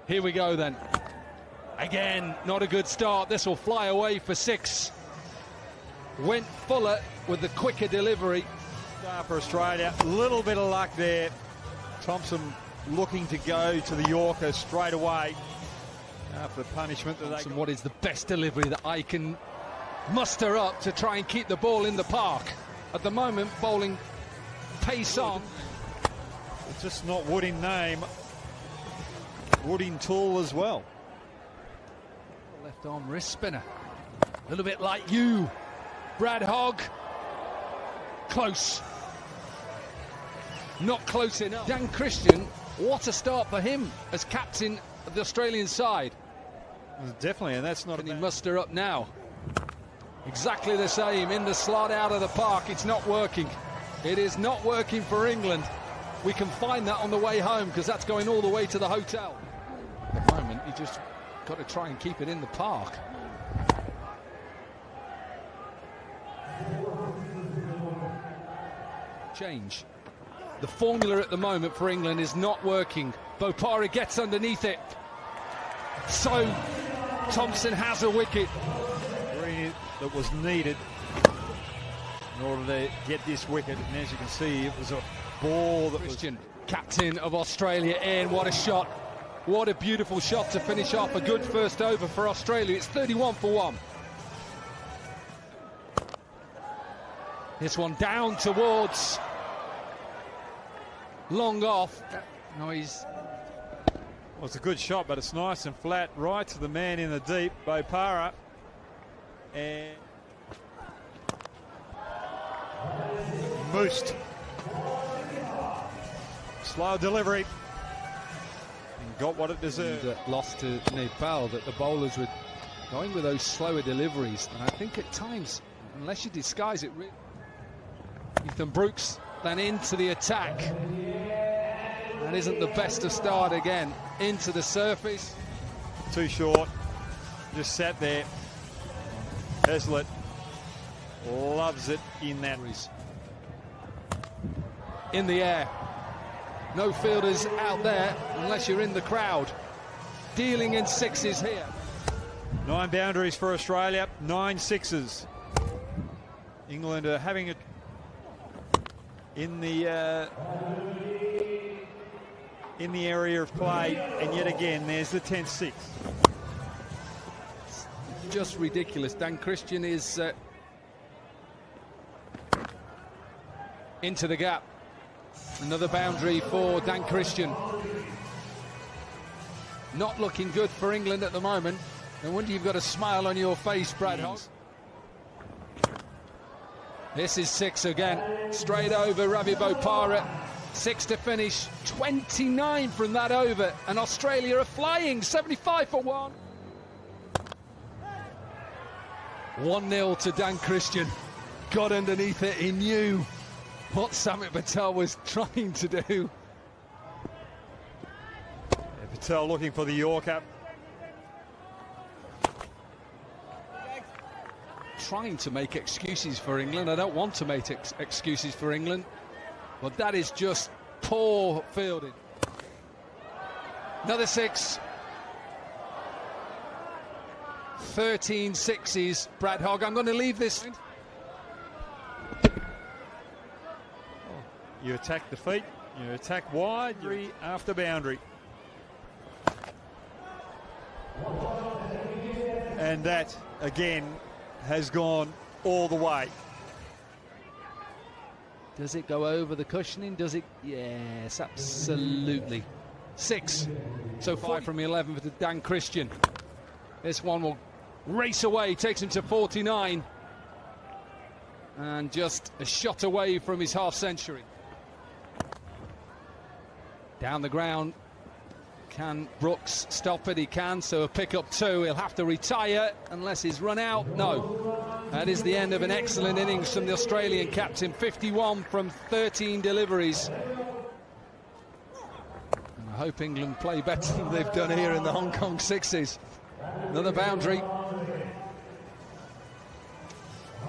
Here we go then. Again, not a good start. This will fly away for 6. Went Fuller with the quicker delivery. For Australia, a little bit of luck there. Thompson looking to go to the Yorker straight away after the punishment that they got. What is the best delivery that I can muster up to try and keep the ball in the park? At the moment, bowling pace on. It's just not Wood in name, Wood in tool as well. Left arm wrist spinner. A little bit like you, Brad Hogg. Close. Not close enough. Dan Christian, what a start for him as captain of the Australian side. Definitely, and that's not Can he muster up now? Exactly the same in the slot out of the park. It's not working. It is not working for England. We can find that on the way home because that's going all the way to the hotel. At the moment, you just got to try and keep it in the park. Change. The formula at the moment for England is not working. Bopara gets underneath it. So Thompson has a wicket. That was needed in order to get this wicket, and as you can see, it was a ball that Christian, captain of Australia, in. What a shot. What a beautiful shot to finish off a good first over for Australia. It's 31 for 1. This one down towards long off. No, he's... Well, it's a good shot, but it's nice and flat right to the man in the deep, Bopara. And Moost. Slow delivery. And got what it deserved. And, lost to Nepal, that the bowlers were going with those slower deliveries. And I think at times, unless you disguise it, Ethan Brooks then into the attack. That isn't the best of start again. Into the surface. Too short. Just sat there. Heslett loves it in that. In the air. No fielders out there unless you're in the crowd. Dealing in 6s here. 9 boundaries for Australia, 9 6s. England are having it in the area of play, and yet again there's the 10th 6. Just ridiculous. Dan Christian is into the gap. Another boundary for Dan Christian. Not looking good for England at the moment. No wonder you've got a smile on your face, Brad Hogg. This is 6 again. Straight over Ravi Bopara. 6 to finish. 29 from that over. And Australia are flying. 75 for 1. 1-0 to Dan Christian. Got underneath it. He knew what Samit Patel was trying to do. Patel looking for the Yorker. Trying to make excuses for England. I don't want to make excuses for England. But that is just poor fielding. Another 6. 13 6s, Brad Hogg. I'm going to leave this. You attack the feet, you attack wide, after boundary. And that, again, has gone all the way. Does it go over the cushioning? Does it? Yes, absolutely. 6. So 5 from 11 for Dan Christian. This one will race away, takes him to 49. And just a shot away from his half century. Down the ground. Can Brooks stop it? He can, so a pick up 2. He'll have to retire unless he's run out. No. That is the end of an excellent innings from the Australian captain. 51 from 13 deliveries. And I hope England play better than they've done here in the Hong Kong 6s. Another boundary.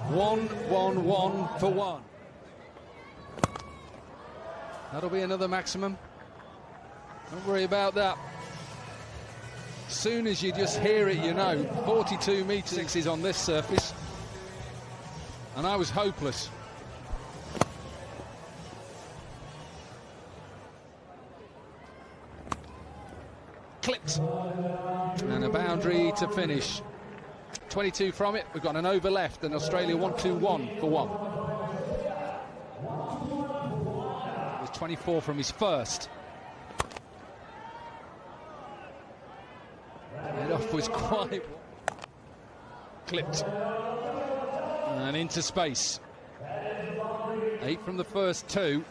1-1-1 for 1. That'll be another maximum. Don't worry about that. Soon as you just hear it, you know, 42 metres sixes on this surface. And I was hopeless. Clipped. And a boundary to finish. 22 from it. We've got an over left, and Australia 1-2-1 for one. It was 24 from his first. It off was quite clipped. And into space. 8 from the first 2.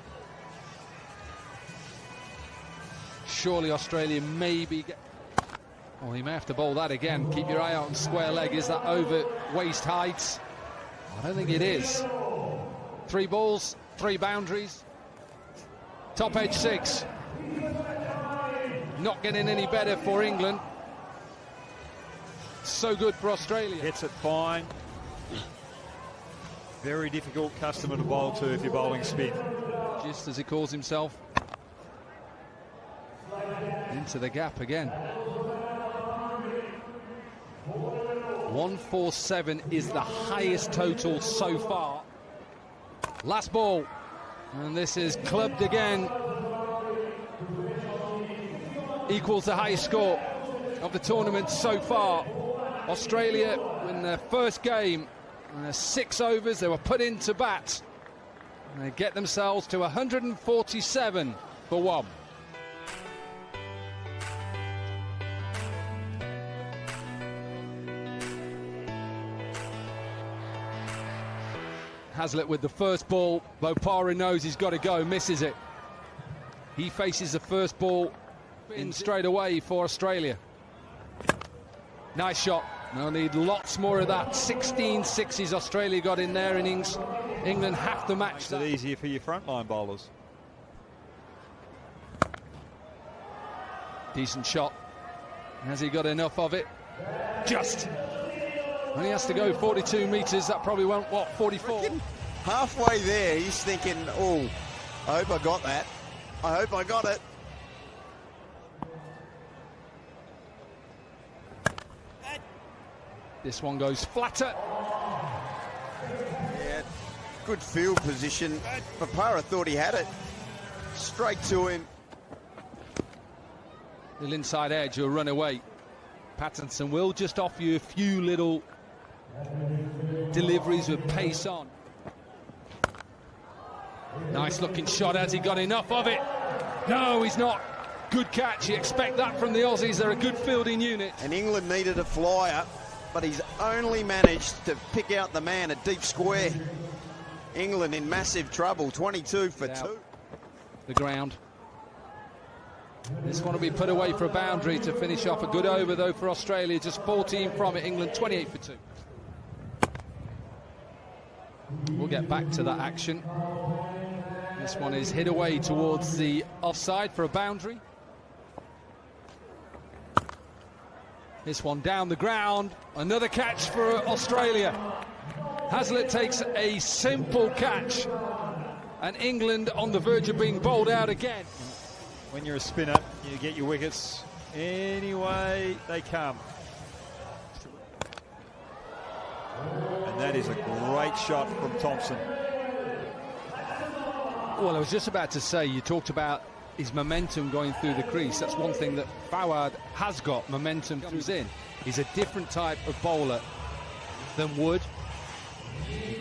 Surely Australia maybe get... Oh, he may have to bowl that again. Keep your eye out on square leg. Is that over waist height? I don't think it is. 3 balls, 3 boundaries. Top edge 6. Not getting any better for England. So good for Australia. Hits it fine. Very difficult customer to bowl to if you're bowling spin. Just as he calls himself. Into the gap again. 147 is the highest total so far. Last ball. And this is clubbed again. Equals the highest score of the tournament so far. Australia in their first game, 6 overs, they were put into bat. And they get themselves to 147 for one. Hazlitt with the first ball. Bopara knows he's got to go, misses it. He faces the first ball in straight away for Australia. Nice shot. They'll need lots more of that. 16 sixes Australia got in their innings. England have to match that. Makes it easier for your frontline bowlers. Decent shot. Has he got enough of it? Just. Only has to go 42 metres. That probably won't, what, 44? Halfway there, he's thinking, oh, I hope I got that. I hope I got it. This one goes flatter. Yeah, good field position. Bopara thought he had it. Straight to him. Little inside edge will run away. Pattinson will just offer you a few little deliveries with pace on. Nice looking shot. Has he got enough of it? No, he's not. Good catch. You expect that from the Aussies. They're a good fielding unit. And England needed a flyer, but he's only managed to pick out the man at deep square. England in massive trouble. 22 for 2. The ground. This one will be put away for a boundary to finish off. A good over though for Australia. Just 14 from it. England 28 for 2. We'll get back to that action. This one is hit away towards the offside for a boundary. This one down the ground. Another catch for Australia. Hazlitt takes a simple catch. And England on the verge of being bowled out again. When you're a spinner, you get your wickets any way they come. And that is a great shot from Thompson. Well, I was just about to say, you talked about his momentum going through the crease. That's one thing that Fawad has got, momentum comes in. He's a different type of bowler than Wood.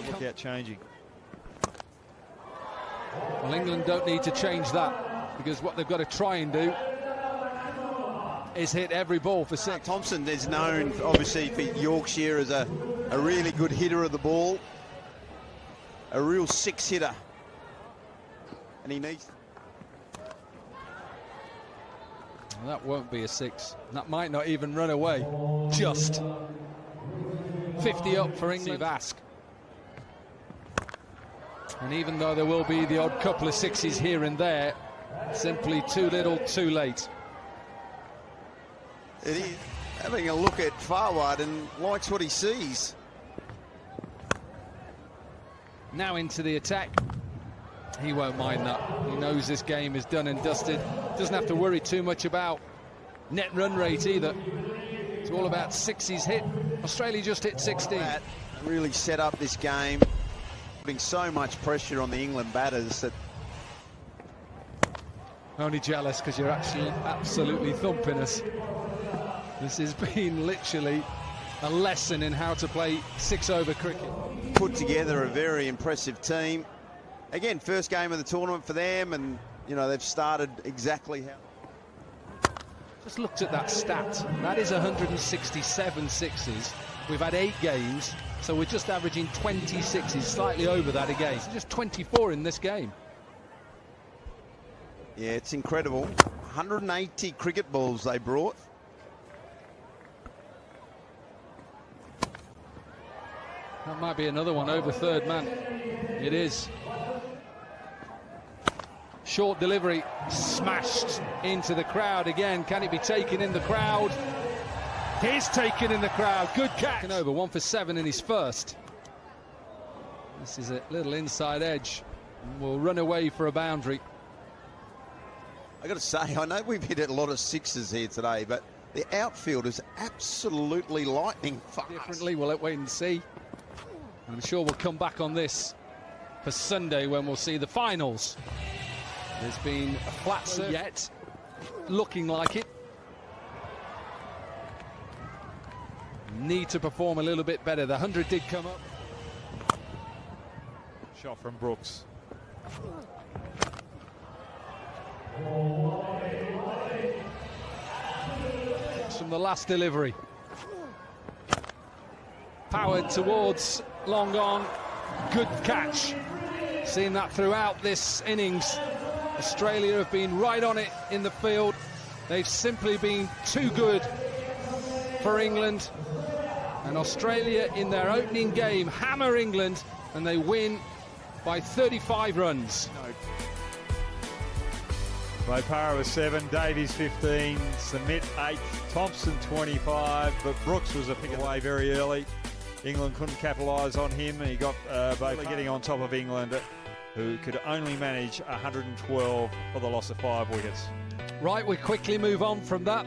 Look out changing. Well, England don't need to change that, because what they've got to try and do is hit every ball for 6. Thompson is known, obviously, for Yorkshire as a really good hitter of the ball. A real 6-hitter. And he needs... Well, that won't be a 6. That might not even run away. Just 50 up for England. Ask. And even though there will be the odd couple of 6s here and there, simply too little, too late. It is having a look at Fawad and likes what he sees. Now into the attack. He won't mind that. He knows this game is done and dusted. Doesn't have to worry too much about net run rate either. It's all about sixes hit. Australia just hit 16. That really set up this game, putting so much pressure on the England batters that Only jealous because you're actually absolutely thumping us. This has been literally a lesson in how to play six-over cricket. put together a very impressive team. Again, first game of the tournament for them, and you know they've started exactly how. Just looked at that stat. That is 167 sixes. We've had 8 games, so we're just averaging 20 sixes, slightly over that again. So just 24 in this game. Yeah, it's incredible. 180 cricket balls they brought. That might be another one over third man. It is. Short delivery, smashed into the crowd again. Can it be taken in the crowd? It is taken in the crowd. Good catch. Over 1 for 7 in his first. This is a little inside edge. Will run away for a boundary. I got to say, I know we've hit a lot of sixes here today, but the outfield is absolutely lightning fast. Differently, we'll wait and see. I'm sure we'll come back on this for Sunday when we'll see the finals. There's been a flat surface yet, looking like it. Need to perform a little bit better. The 100 did come up. Shot from Brooks. From the last delivery. Powered towards long on. Good catch. Seen that throughout this innings. Australia have been right on it in the field. They've simply been too good for England. And Australia in their opening game hammer England, and they win by 35 runs. Bopara was 7, Davies 15, Smith 8, Thompson 25, but Brooks was a pick away very early. England couldn't capitalise on him. He got Bopara getting on top of England, who could only manage 112 for the loss of 5 wickets. Right, we quickly move on from that.